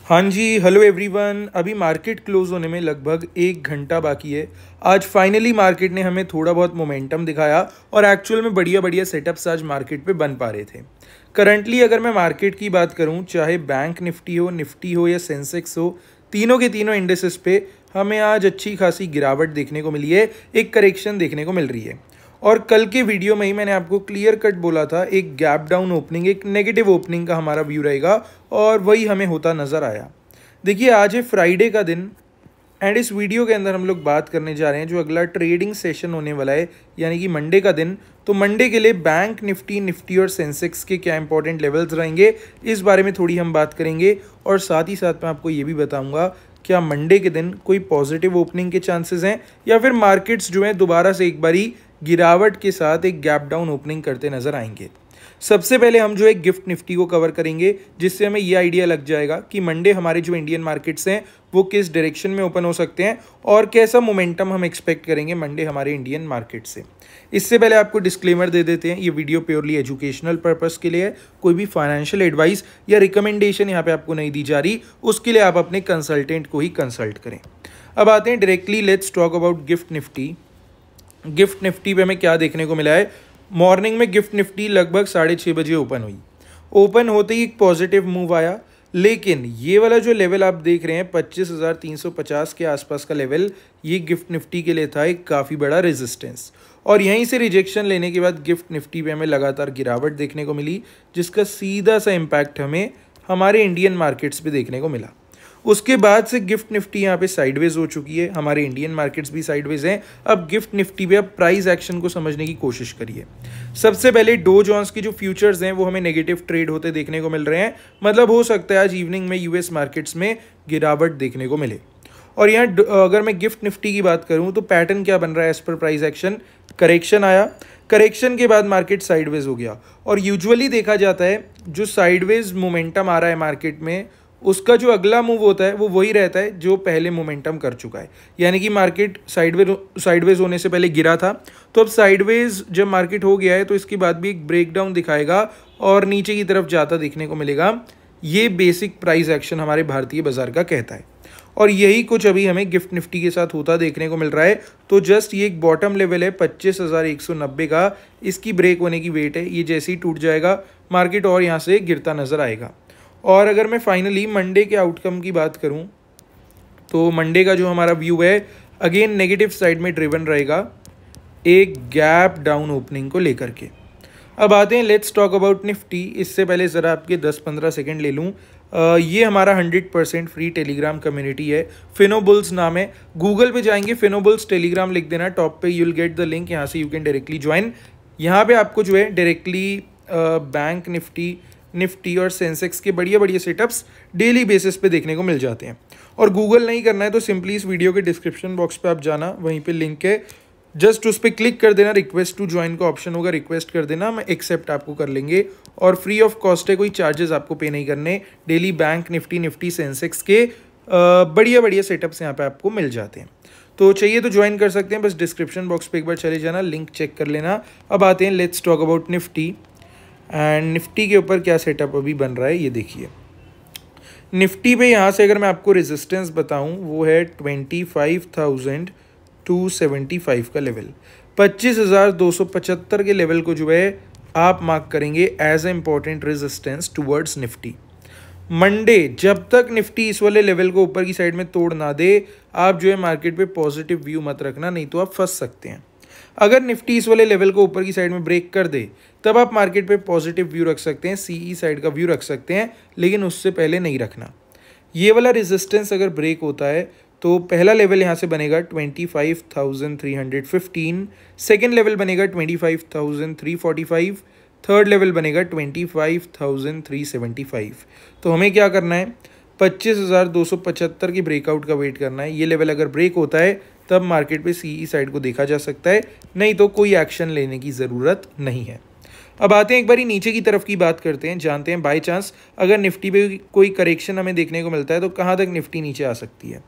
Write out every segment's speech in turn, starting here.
हाँ जी, hello everyone. अभी market close होने में लगभग 1 घंटा बाकी है। आज फाइनली मार्केट ने हमें थोड़ा बहुत मोमेंटम दिखाया और एक्चुअल में बढ़िया बढ़िया सेटअप्स आज मार्केट पे बन पा रहे थे। करंटली अगर मैं मार्केट की बात करूं, चाहे बैंक निफ्टी हो या सेंसेक्स हो, तीनों के तीनों इंडेसेस पे हमें आज अच्छी खासी गिरावट देखने को मिली है, एक करेक्शन देखने को मिल रही है। और कल के वीडियो में ही मैंने आपको क्लियर कट बोला था, एक गैप डाउन ओपनिंग, एक नेगेटिव ओपनिंग का हमारा व्यू रहेगा और वही हमें होता नज़र आया। देखिए, आज है फ्राइडे का दिन एंड इस वीडियो के अंदर हम लोग बात करने जा रहे हैं जो अगला ट्रेडिंग सेशन होने वाला है, यानी कि मंडे का दिन। तो मंडे के लिए बैंक निफ्टी और सेंसेक्स के क्या इंपॉर्टेंट लेवल्स रहेंगे, इस बारे में थोड़ी हम बात करेंगे। और साथ ही साथ मैं आपको ये भी बताऊंगा क्या मंडे के दिन कोई पॉजिटिव ओपनिंग के चांसेस हैं या फिर मार्केट्स जो हैं दोबारा से एक बारी गिरावट के साथ एक गैप डाउन ओपनिंग करते नजर आएंगे। सबसे पहले हम जो है गिफ्ट निफ्टी को कवर करेंगे, जिससे हमें ये आइडिया लग जाएगा कि मंडे हमारे जो इंडियन मार्केट्स हैं वो किस डायरेक्शन में ओपन हो सकते हैं और कैसा मोमेंटम हम एक्सपेक्ट करेंगे मंडे हमारे इंडियन मार्केट से। इससे पहले आपको डिस्क्लेमर दे देते हैं, ये वीडियो प्योरली एजुकेशनल पर्पस के लिए है, कोई भी फाइनेंशियल एडवाइस या रिकमेंडेशन यहाँ पे आपको नहीं दी जा रही, उसके लिए आप अपने कंसल्टेंट को ही कंसल्ट करें। अब आते हैं directly, let's talk about gift Nifty. Gift Nifty पे हमें क्या देखने को मिला है। मॉर्निंग में गिफ्ट निफ्टी लगभग 6:30 बजे ओपन हुई। ओपन होते ही एक पॉजिटिव मूव आया, लेकिन ये वाला जो लेवल आप देख रहे हैं 25,350 के आसपास का लेवल, ये गिफ्ट निफ्टी के लिए था एक काफ़ी बड़ा रेजिस्टेंस। और यहीं से रिजेक्शन लेने के बाद गिफ्ट निफ्टी पे हमें लगातार गिरावट देखने को मिली, जिसका सीधा सा इम्पैक्ट हमें हमारे इंडियन मार्केट्स पे देखने को मिला। उसके बाद से गिफ्ट निफ्टी यहाँ पे साइडवेज हो चुकी है, हमारे इंडियन मार्केट्स भी साइडवेज हैं। अब गिफ्ट निफ्टी पे अब प्राइस एक्शन को समझने की कोशिश करिए। सबसे पहले डो जोन्स की जो फ्यूचर्स हैं वो हमें नेगेटिव ट्रेड होते देखने को मिल रहे हैं, मतलब हो सकता है आज इवनिंग में यूएस मार्केट्स में गिरावट देखने को मिले। और यहाँ अगर मैं गिफ्ट निफ्टी की बात करूँ तो पैटर्न क्या बन रहा है as per price action. Correction आया, करेक्शन के बाद मार्केट साइडवेज हो गया। और यूजुअली देखा जाता है जो साइडवेज मोमेंटम आ रहा है मार्केट में, उसका जो अगला मूव होता है वो वही रहता है जो पहले मोमेंटम कर चुका है। यानी कि मार्केट साइडवेज होने से पहले गिरा था, तो अब साइडवेज जब मार्केट हो गया है तो इसके बाद भी एक ब्रेकडाउन दिखाएगा और नीचे की तरफ जाता देखने को मिलेगा। ये बेसिक प्राइस एक्शन हमारे भारतीय बाजार का कहता है और यही कुछ अभी हमें गिफ्ट निफ्टी के साथ होता देखने को मिल रहा है। तो जस्ट ये एक बॉटम लेवल है 25,190 का, इसकी ब्रेक होने की वेट है। ये जैसे ही टूट जाएगा मार्केट और यहाँ से गिरता नजर आएगा। और अगर मैं फाइनली मंडे के आउटकम की बात करूं तो मंडे का जो हमारा व्यू है अगेन नेगेटिव साइड में ड्रिवन रहेगा, एक गैप डाउन ओपनिंग को लेकर के। अब आते हैं, लेट्स टॉक अबाउट निफ्टी। इससे पहले ज़रा आपके 10-15 सेकंड ले लूँ। ये हमारा 100% फ्री टेलीग्राम कम्युनिटी है, फिनोबुल्स नाम है। गूगल पे जाएंगे, फिनोबुल्स टेलीग्राम लिख देना, टॉप पे you will get the link, यहाँ से यू कैन डायरेक्टली ज्वाइन। यहाँ पे आपको जो है डायरेक्टली बैंक निफ्टी और सेंसेक्स के बढ़िया बढ़िया सेटअप्स डेली बेसिस पे देखने को मिल जाते हैं। और गूगल नहीं करना है तो सिंपली इस वीडियो के डिस्क्रिप्शन बॉक्स पे आप जाना, वहीं पे लिंक है, जस्ट उस पर क्लिक कर देना, रिक्वेस्ट टू ज्वाइन का ऑप्शन होगा, रिक्वेस्ट कर देना, हम एक्सेप्ट आपको कर लेंगे। और फ्री ऑफ कॉस्ट है, कोई चार्जेस आपको पे नहीं करने। डेली बैंक निफ्टी सेंसेक्स के बढ़िया बढ़िया सेटअप्स यहाँ पे आपको मिल जाते हैं। तो चाहिए तो ज्वाइन कर सकते हैं, बस डिस्क्रिप्शन बॉक्स पे एक बार चले जाना, लिंक चेक कर लेना। अब आते हैं, let's talk about Nifty. And Nifty के ऊपर क्या सेटअप अभी बन रहा है ये देखिए। निफ्टी पे यहाँ से अगर मैं आपको रेजिस्टेंस बताऊँ वो है 25,275 का लेवल। 25,275 के लेवल को जो है आप मार्क करेंगे as a important resistance towards Nifty. Monday जब तक निफ्टी इस वाले लेवल को ऊपर की साइड में तोड़ ना दे, आप जो है मार्केट पे पॉजिटिव व्यू मत रखना, नहीं तो आप फंस सकते हैं। अगर निफ्टी इस वाले लेवल को ऊपर की साइड में ब्रेक कर दे तब आप मार्केट पे पॉजिटिव व्यू रख सकते हैं, सीई साइड का व्यू रख सकते हैं, लेकिन उससे पहले नहीं रखना। ये वाला रेजिस्टेंस अगर ब्रेक होता है तो पहला लेवल यहाँ से बनेगा 25,315, सेकेंड लेवल बनेगा 25,345, थर्ड लेवल बनेगा 25,375। तो हमें क्या करना है, 25,275 की ब्रेकआउट का वेट करना है। ये लेवल अगर ब्रेक होता है तब मार्केट पे सीई साइड को देखा जा सकता है, नहीं तो कोई एक्शन लेने की ज़रूरत नहीं है। अब आते हैं एक बारी नीचे की तरफ की बात करते हैं, जानते हैं बाय चांस अगर निफ्टी पे कोई करेक्शन हमें देखने को मिलता है तो कहाँ तक निफ्टी नीचे आ सकती है।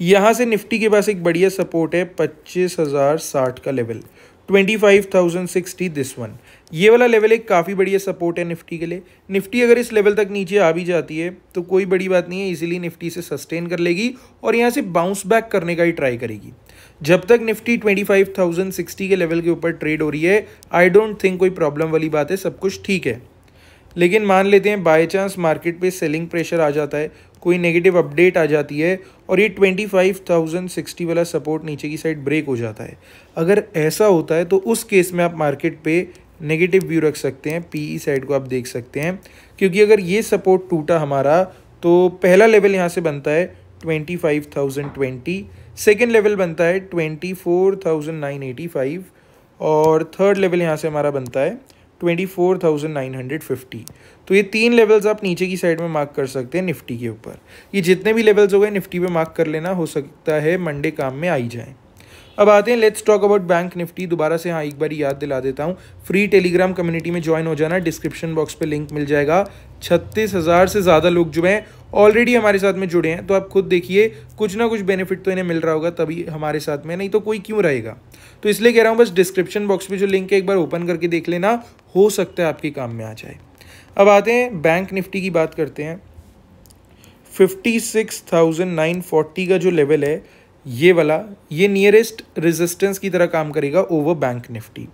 यहाँ से निफ्टी के पास एक बढ़िया सपोर्ट है 25,060 का लेवल। 25,060 this one. ये वाला लेवल एक काफ़ी बढ़िया सपोर्ट है निफ्टी के लिए। निफ्टी अगर इस लेवल तक नीचे आ भी जाती है तो कोई बड़ी बात नहीं है, इजीली निफ्टी से सस्टेन कर लेगी और यहाँ से बाउंस बैक करने का ही ट्राई करेगी। जब तक निफ्टी 25,060 के लेवल के ऊपर ट्रेड हो रही है, आई डोंट थिंक कोई प्रॉब्लम वाली बात है, सब कुछ ठीक है। लेकिन मान लेते हैं बाय चांस मार्केट पे सेलिंग प्रेशर आ जाता है, कोई नेगेटिव अपडेट आ जाती है और ये 25,060 वाला सपोर्ट नीचे की साइड ब्रेक हो जाता है। अगर ऐसा होता है तो उस केस में आप मार्केट पे नेगेटिव व्यू रख सकते हैं, पीई साइड को आप देख सकते हैं, क्योंकि अगर ये सपोर्ट टूटा हमारा तो पहला लेवल यहाँ से बनता है 25,020, सेकेंड लेवल बनता है 24,985 और थर्ड लेवल यहाँ से हमारा बनता है 24,950। तो ये 3 लेवल्स आप नीचे की साइड में मार्क कर सकते हैं निफ्टी के ऊपर। ये जितने भी लेवल्स हो गए निफ्टी पे मार्क कर लेना, हो सकता है मंडे काम में आई जाए। अब आते हैं let's talk about bank Nifty. दोबारा से हाँ एक बार याद दिला देता हूँ, फ्री टेलीग्राम कम्युनिटी में ज्वाइन हो जाना, डिस्क्रिप्शन बॉक्स पे लिंक मिल जाएगा। 36,000 से ज़्यादा लोग जो हैं ऑलरेडी हमारे साथ में जुड़े हैं, तो आप खुद देखिए कुछ ना कुछ बेनिफिट तो इन्हें मिल रहा होगा तभी हमारे साथ में, नहीं तो कोई क्यों रहेगा। तो इसलिए कह रहा हूँ बस डिस्क्रिप्शन बॉक्स में जो लिंक है एक बार ओपन करके देख लेना, हो सकता है आपके काम में आ जाए। अब आते हैं बैंक निफ्टी की बात करते हैं। 56,940 का जो लेवल है ये वाला, ये नियरेस्ट रेजिस्टेंस की तरह काम करेगा ओवर बैंक निफ्टी।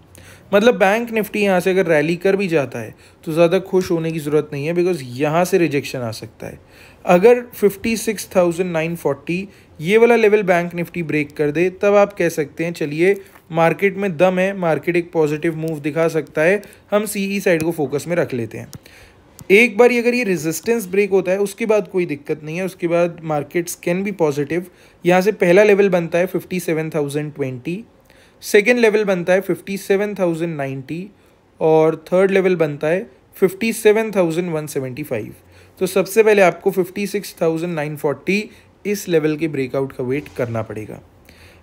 मतलब बैंक निफ्टी यहाँ से अगर रैली कर भी जाता है तो ज़्यादा खुश होने की ज़रूरत नहीं है, बिकॉज यहाँ से रिजेक्शन आ सकता है। अगर 56,940 ये वाला लेवल बैंक निफ्टी ब्रेक कर दे तब आप कह सकते हैं चलिए मार्केट में दम है, मार्केट एक पॉजिटिव मूव दिखा सकता है, हम सीई साइड को फोकस में रख लेते हैं। एक बार अगर ये रेजिस्टेंस ब्रेक होता है उसके बाद कोई दिक्कत नहीं है, उसके बाद मार्केट्स कैन बी पॉजिटिव। यहाँ से पहला लेवल बनता है 57,020, सेकेंड लेवल बनता है 57,090 और थर्ड लेवल बनता है 57,175। तो सबसे पहले आपको 56,940 इस लेवल के ब्रेकआउट का वेट करना पड़ेगा।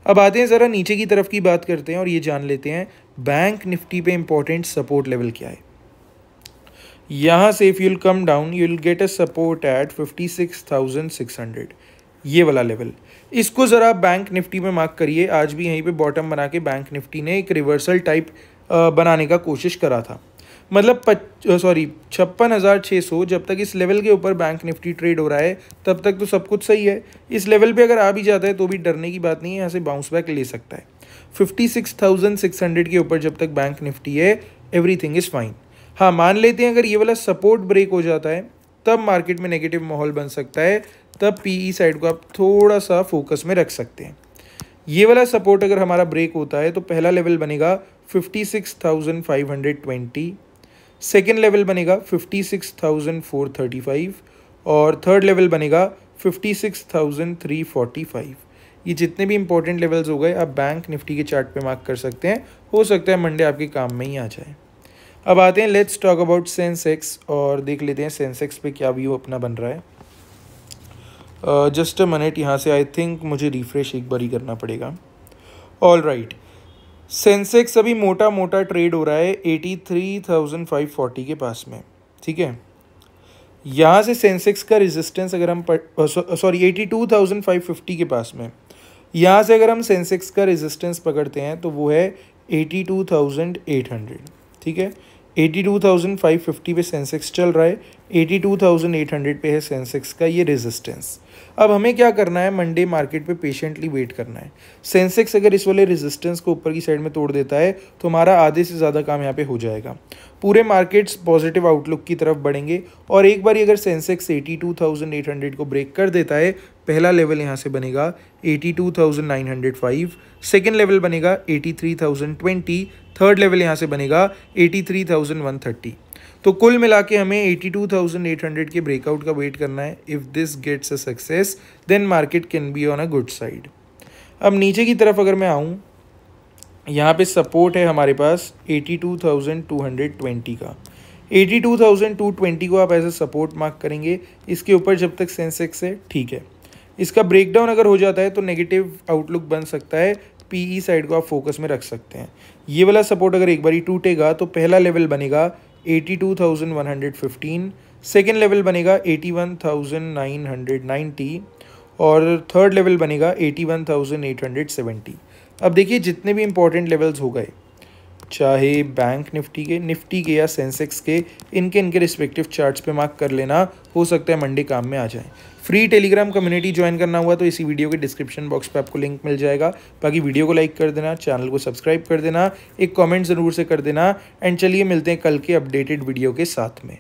अब आते हैं ज़रा नीचे की तरफ की बात करते हैं और ये जान लेते हैं बैंक निफ्टी पे इंपॉर्टेंट सपोर्ट लेवल क्या है। यहाँ से if you'll come down you will get a support at 56,600, ये वाला लेवल। इसको ज़रा बैंक निफ्टी में मार्क करिए। आज भी यहीं पे बॉटम बना के बैंक निफ्टी ने एक रिवर्सल टाइप बनाने का कोशिश करा था। मतलब 56,600 जब तक इस लेवल के ऊपर बैंक निफ्टी ट्रेड हो रहा है तब तक तो सब कुछ सही है। इस लेवल पे अगर आ भी जाता है तो भी डरने की बात नहीं है, यहाँ से बाउंस बैक ले सकता है। 56,600 के ऊपर जब तक बैंक निफ्टी है एवरीथिंग इज़ फाइन। हाँ मान लेते हैं अगर ये वाला सपोर्ट ब्रेक हो जाता है तब मार्केट में नेगेटिव माहौल बन सकता है, तब पीई साइड को आप थोड़ा सा फोकस में रख सकते हैं। ये वाला सपोर्ट अगर हमारा ब्रेक होता है तो पहला लेवल बनेगा 56,520, सेकेंड लेवल बनेगा 56,435 और थर्ड लेवल बनेगा 56,345। ये जितने भी इंपॉर्टेंट लेवल्स हो गए आप बैंक निफ्टी के चार्ट पे मार्क कर सकते हैं, हो सकता है मंडे आपके काम में ही आ जाए। अब आते हैं लेट्स टॉक अबाउट सेंसेक्स और देख लेते हैं सेंसेक्स पे क्या व्यू अपना बन रहा है। जस्ट अ मिनट, यहाँ से आई थिंक मुझे रिफ्रेश एक बार ही करना पड़ेगा। ऑल राइट, सेंसेक्स अभी मोटा मोटा ट्रेड हो रहा है 83,540 के पास में, ठीक है। यहाँ से सेंसेक्स का रेजिस्टेंस अगर हम 82,550 के पास में, यहाँ से अगर हम सेंसेक्स का रेजिस्टेंस पकड़ते हैं तो वो है 82,800, ठीक है। 82,550 पे सेंसेक्स चल रहा है, 82,800 पे है सेंसेक्स का ये रेजिस्टेंस। अब हमें क्या करना है, मंडे मार्केट पे पेशेंटली वेट करना है। सेंसेक्स अगर इस वाले रेजिस्टेंस को ऊपर की साइड में तोड़ देता है तो हमारा आधे से ज़्यादा काम यहाँ पे हो जाएगा। पूरे मार्केट्स पॉजिटिव आउटलुक की तरफ बढ़ेंगे और एक बार अगर सेंसेक्स 82,800 को ब्रेक कर देता है, पहला लेवल यहाँ से बनेगा 82,905, सेकेंड लेवल बनेगा 83,020, थर्ड लेवल यहाँ से बनेगा 83,130। तो कुल मिला के हमें 82,800 के ब्रेकआउट का वेट करना है। If this gets a success then market can be on a good side. अब नीचे की तरफ अगर मैं आऊँ, यहाँ पे सपोर्ट है हमारे पास 82,220 का। 82,220 को आप एज अ सपोर्ट मार्क करेंगे। इसके ऊपर जब तक सेंसेक्स है ठीक है। इसका ब्रेकडाउन अगर हो जाता है तो नेगेटिव आउटलुक बन सकता है, पीई साइड को आप फोकस में रख सकते हैं। ये वाला सपोर्ट अगर एक बारी टूटेगा तो पहला लेवल बनेगा 82,115, सेकेंड लेवल बनेगा 81,990 और थर्ड लेवल बनेगा 81,870। अब देखिए जितने भी इंपॉर्टेंट लेवल्स हो गए, चाहे बैंक निफ्टी के या सेंसेक्स के, इनके रिस्पेक्टिव चार्ट्स पे मार्क कर लेना, हो सकता है मंडे काम में आ जाए। फ्री टेलीग्राम कम्युनिटी ज्वाइन करना हुआ तो इसी वीडियो के डिस्क्रिप्शन बॉक्स पे आपको लिंक मिल जाएगा। बाकी वीडियो को लाइक कर देना, चैनल को सब्सक्राइब कर देना, एक कमेंट ज़रूर से कर देना। एंड चलिए मिलते हैं कल के अपडेटेड वीडियो के साथ में।